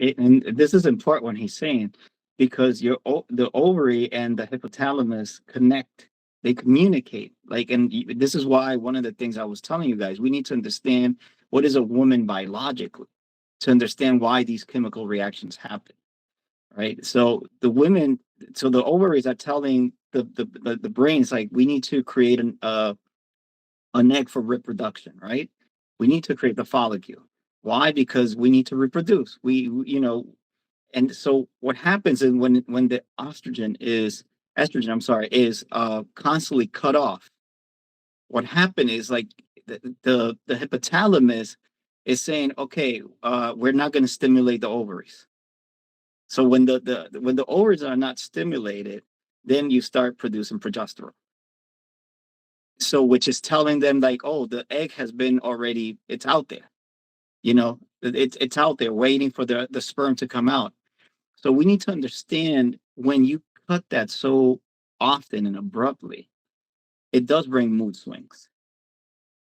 And this is important when he's saying, because the ovary and the hypothalamus connect, they communicate. Like, and this is why one of the things I was telling you guys, we need to understand what is a woman biologically to understand why these chemical reactions happen, right? So the ovaries are telling the brains, like, we need to create an egg for reproduction, right? We need to create the follicle. Why? Because we need to reproduce. And so what happens is when the estrogen, I'm sorry, is constantly cut off. What happened is, like, the hypothalamus is saying, okay, we're not going to stimulate the ovaries. So when the ovaries are not stimulated, then you start producing progesterone. So which is telling them, like, oh, the egg has been already, it's out there. It's out there waiting for the sperm to come out. So we need to understand, when you cut that so often and abruptly, it does bring mood swings.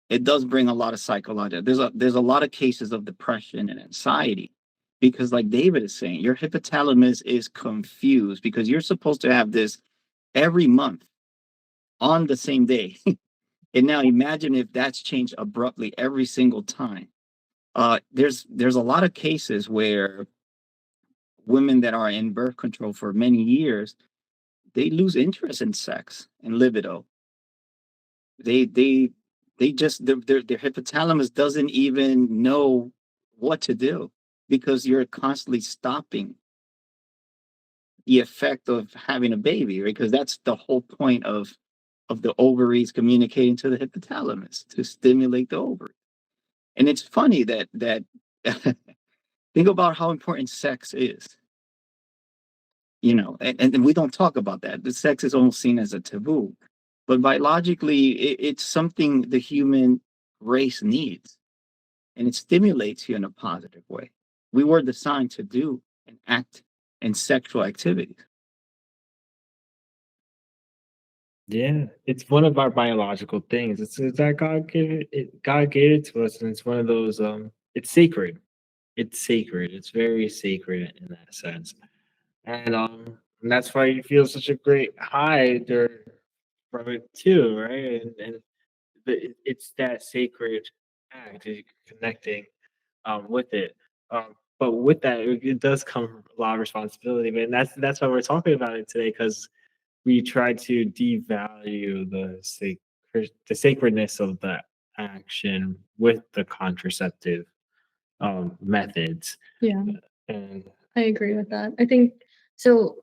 It does bring a lot of psychological. There's a lot of cases of depression and anxiety, because, like David is saying, your hypothalamus is confused, because you're supposed to have this every month on the same day. And now imagine if that's changed abruptly every single time. There's a lot of cases where women that are in birth control for many years, they lose interest in sex and libido. They just, their hypothalamus doesn't even know what to do, because you're constantly stopping the effect of having a baby, right? Because that's the whole point of the ovaries communicating to the hypothalamus, to stimulate the ovary. And it's funny that think about how important sex is. And we don't talk about that. The sex is almost seen as a taboo, but biologically, it's something the human race needs, and it stimulates you in a positive way. We were designed to do and act in sexual activities. Yeah, it's one of our biological things. It's that God gave it to us, and it's one of those. It's sacred. It's sacred. It's very sacred in that sense, and that's why you feel such a great high there from it too, right? And it's that sacred act, connecting with it. But with that, it does come a lot of responsibility, man. That's why we're talking about it today, because we try to devalue the sacredness of the action with the contraceptive methods. Yeah, And I agree with that. I think so.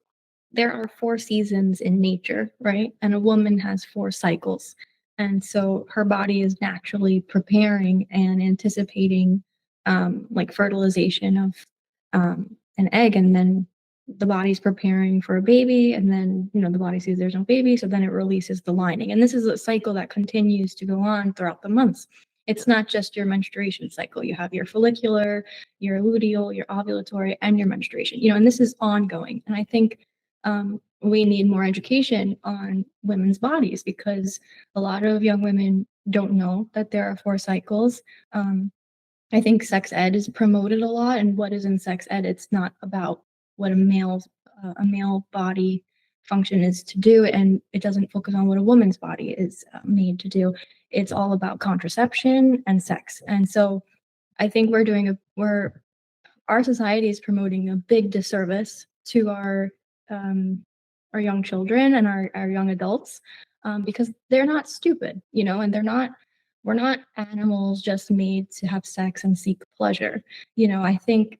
There are 4 seasons in nature, right? And a woman has 4 cycles. And so her body is naturally preparing and anticipating, like fertilization of an egg. And then the body's preparing for a baby. And then, the body sees there's no baby. So then it releases the lining. And this is a cycle that continues to go on throughout the months. It's not just your menstruation cycle. You have your follicular, your luteal, your ovulatory, and your menstruation, and this is ongoing. And I think we need more education on women's bodies, because a lot of young women don't know that there are 4 cycles. I think sex ed is promoted a lot, and what is in sex ed? It's not about what a male body function is to do, and it doesn't focus on what a woman's body is made to do. It's all about contraception and sex, and so I think our society is promoting a big disservice to our young children and our young adults, because they're not stupid, and we're not animals just made to have sex and seek pleasure. I think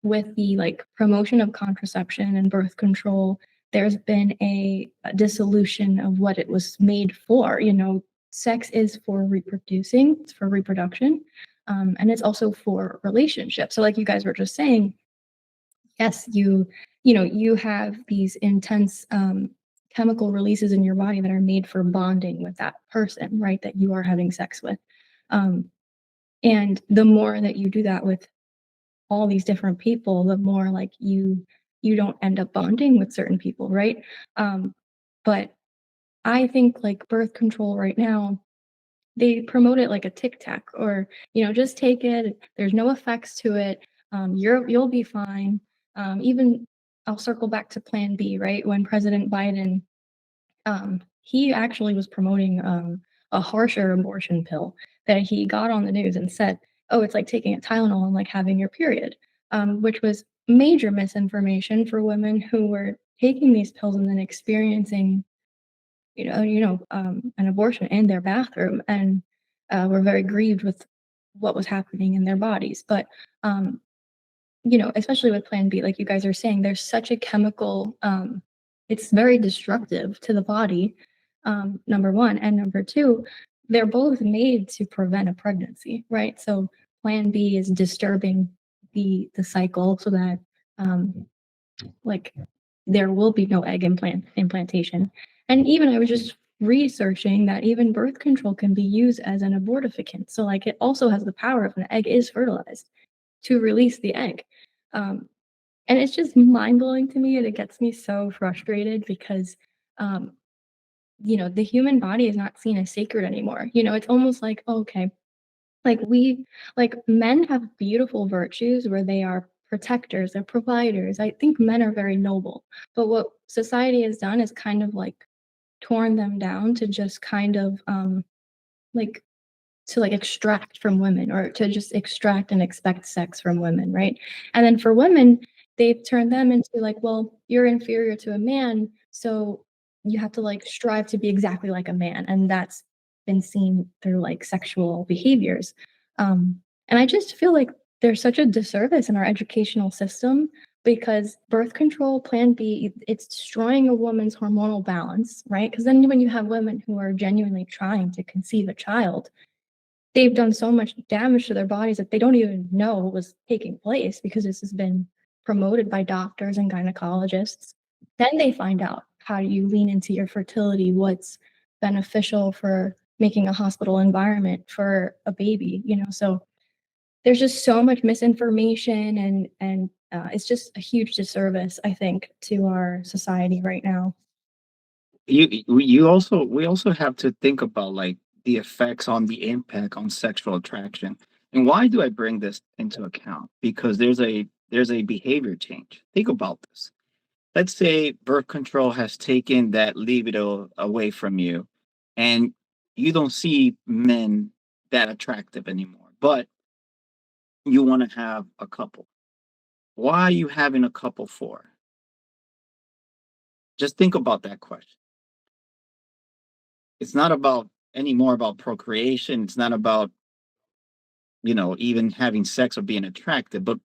with the promotion of contraception and birth control, there's been a dissolution of what it was made for. Sex is for reproducing, it's for reproduction, and it's also for relationships. So like you guys were just saying, yes, you have these intense chemical releases in your body that are made for bonding with that person, right, that you are having sex with. And the more that you do that with all these different people, the more like you don't end up bonding with certain people, right? But I think like birth control right now, they promote it like a tic tac, or just take it. There's no effects to it. You'll be fine. Even I'll circle back to Plan B, right? When President Biden, he actually was promoting a harsher abortion pill that he got on the news and said, "Oh, it's like taking a Tylenol and like having your period," which was major misinformation for women who were taking these pills and then experiencing, an abortion in their bathroom, and were very grieved with what was happening in their bodies. But especially with Plan B, like you guys are saying, there's such a chemical, it's very destructive to the body, number one. And number two, they're both made to prevent a pregnancy, right? So Plan B is disturbing the cycle so that like there will be no egg implantation. And even I was just researching that even birth control can be used as an abortificant. So like it also has the power, if an egg is fertilized, to release the egg. Um, and it's just mind blowing to me, and it gets me so frustrated because, um, the human body is not seen as sacred anymore. It's almost like, okay, like like men have beautiful virtues where they are protectors, they're providers. I think men are very noble, but what society has done is kind of like torn them down to just kind of like to like extract from women, or to just extract and expect sex from women, right? And then for women, they've turned them into like, well, you're inferior to a man, so you have to like strive to be exactly like a man, and that's been seen through like sexual behaviors. And I just feel like there's such a disservice in our educational system because birth control, Plan B, it's destroying a woman's hormonal balance, right? Because then when you have women who are genuinely trying to conceive a child, they've done so much damage to their bodies that they don't even know what was taking place because this has been promoted by doctors and gynecologists. Then they find out how you lean into your fertility, what's beneficial for making a hospital environment for a baby, So there's just so much misinformation, and it's just a huge disservice, I think, to our society right now. We also have to think about like the effects on the impact on sexual attraction. And why do I bring this into account? Because there's a behavior change. Think about this. Let's say birth control has taken that libido away from you, and you don't see men that attractive anymore, but you want to have a couple. Why are you having a couple for? Just think about that question. It's not about anymore about procreation. It's not about, even having sex or being attractive. But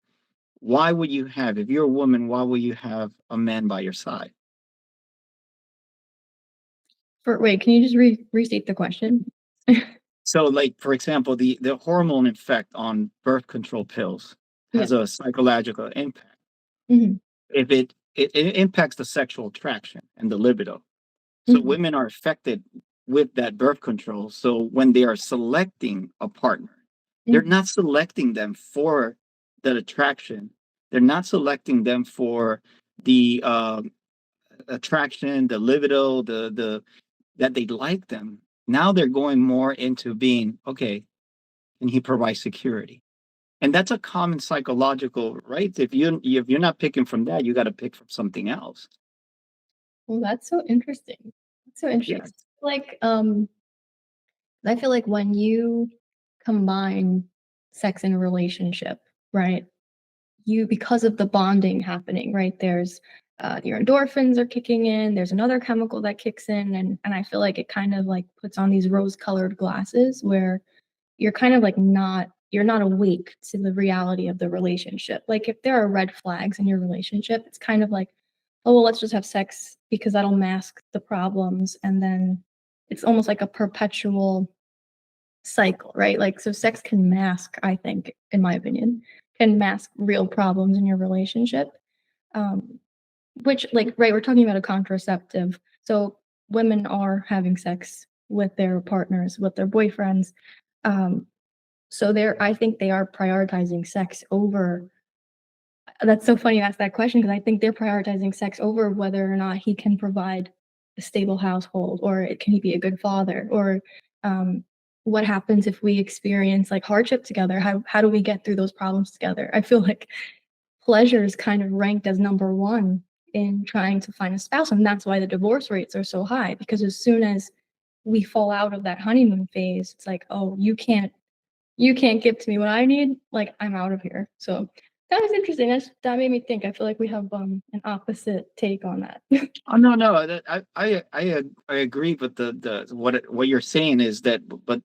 why would you have, if you're a woman, why would you have a man by your side? Wait, can you just restate the question? So, like, for example, the hormone effect on birth control pills Yeah. has a psychological impact. Mhm. If it impacts the sexual attraction and the libido. So Mhm. women are affected with that birth control. So when they are selecting a partner, they're Mhm. not selecting them for that attraction. They're not selecting them for the attraction, the libido, the that they like them. Now they're going more into being okay. And he provides security, and that's a common psychological right. If you're not picking from that, you got to pick from something else. Well, that's so interesting. That's so interesting. Yeah. Like, I feel like when you combine sex in a relationship, right? Because of the bonding happening, right? There's your endorphins are kicking in. There's another chemical that kicks in, and I feel like it kind of like puts on these rose-colored glasses where you're kind of like you're not awake to the reality of the relationship. Like if there are red flags in your relationship, it's kind of like, oh well, let's just have sex because that'll mask the problems, and then it's almost like a perpetual cycle, right? Like so sex can mask, I think, in my opinion, can mask real problems in your relationship. Um, which like right, we're talking about a contraceptive. So women are having sex with their partners, with their boyfriends. Um, so I think they are prioritizing sex over. That's so funny you asked that question because I think they're prioritizing sex over whether or not he can provide a stable household, or can he be a good father, or what happens if we experience like hardship together? How do we get through those problems together? I feel like pleasure is kind of ranked as number one in trying to find a spouse, and that's why the divorce rates are so high, because as soon as we fall out of that honeymoon phase, it's like, oh, you can't give to me what I need, like I'm out of here. So that was interesting. That made me think. I feel like we have an opposite take on that. Oh no, I agree, but what you're saying is that, but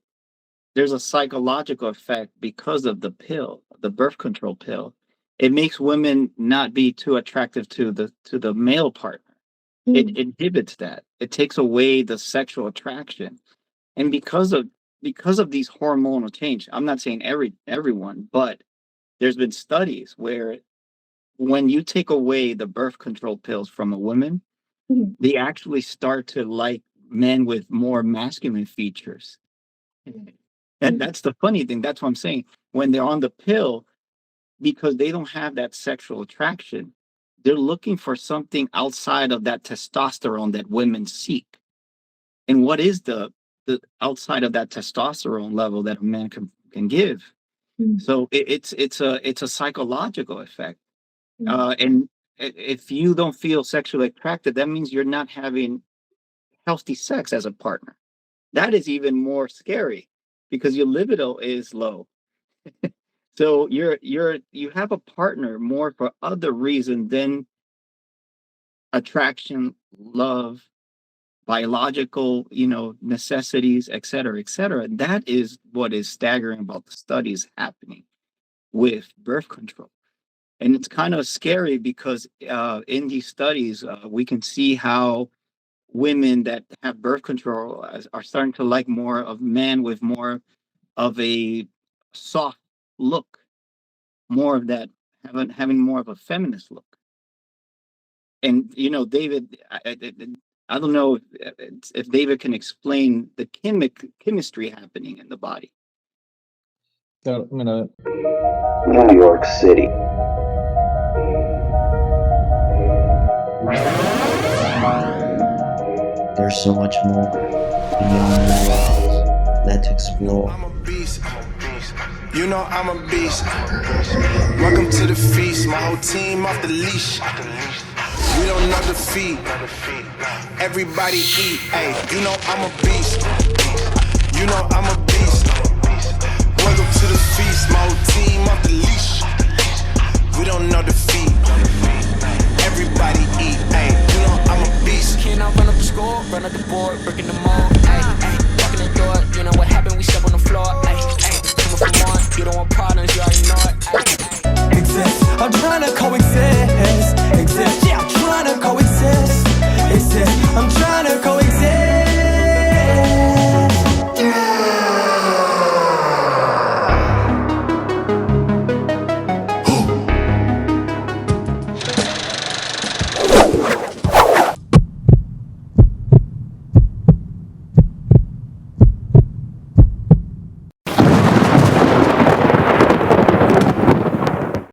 there's a psychological effect because of the pill, the birth control pill. It makes women not be too attractive to the male partner. It Mm, inhibits that. It takes away the sexual attraction. And because of these hormonal change, I'm not saying everyone, but there's been studies where when you take away the birth control pills from a woman, mhm, they actually start to like men with more masculine features. And mm, that's the funny thing. That's what I'm saying. When they're on the pill, because they don't have that sexual attraction, they're looking for something outside of that testosterone that women seek. And what is the outside of that testosterone level that a man can give? mm, So it's a psychological effect. mm, And if you don't feel sexually attracted, that means you're not having healthy sex as a partner. That is even more scary because your libido is low. So you have a partner more for other reason than attraction, love, biological, necessities, et cetera, et cetera. That is what is staggering about the studies happening with birth control. And it's kind of scary because in these studies, we can see how women that have birth control are starting to like more of men with more of a soft look, more of that, having more of a feminist look. And David, I don't know if David can explain the chemistry happening in the body. So I'm gonna. New York City. There's so much more beyond the walls that to explore. I'm a beast. You know I'm a beast. Welcome to the feast. My whole team off the leash. We don't know defeat. Everybody eat. Hey, you know I'm a beast. You know I'm a beast. Welcome to the feast. My whole team off the leash. We don't know defeat. Everybody eat. Hey, you know I'm a beast. Can I run up the score, run up the board, breaking them all? Ay,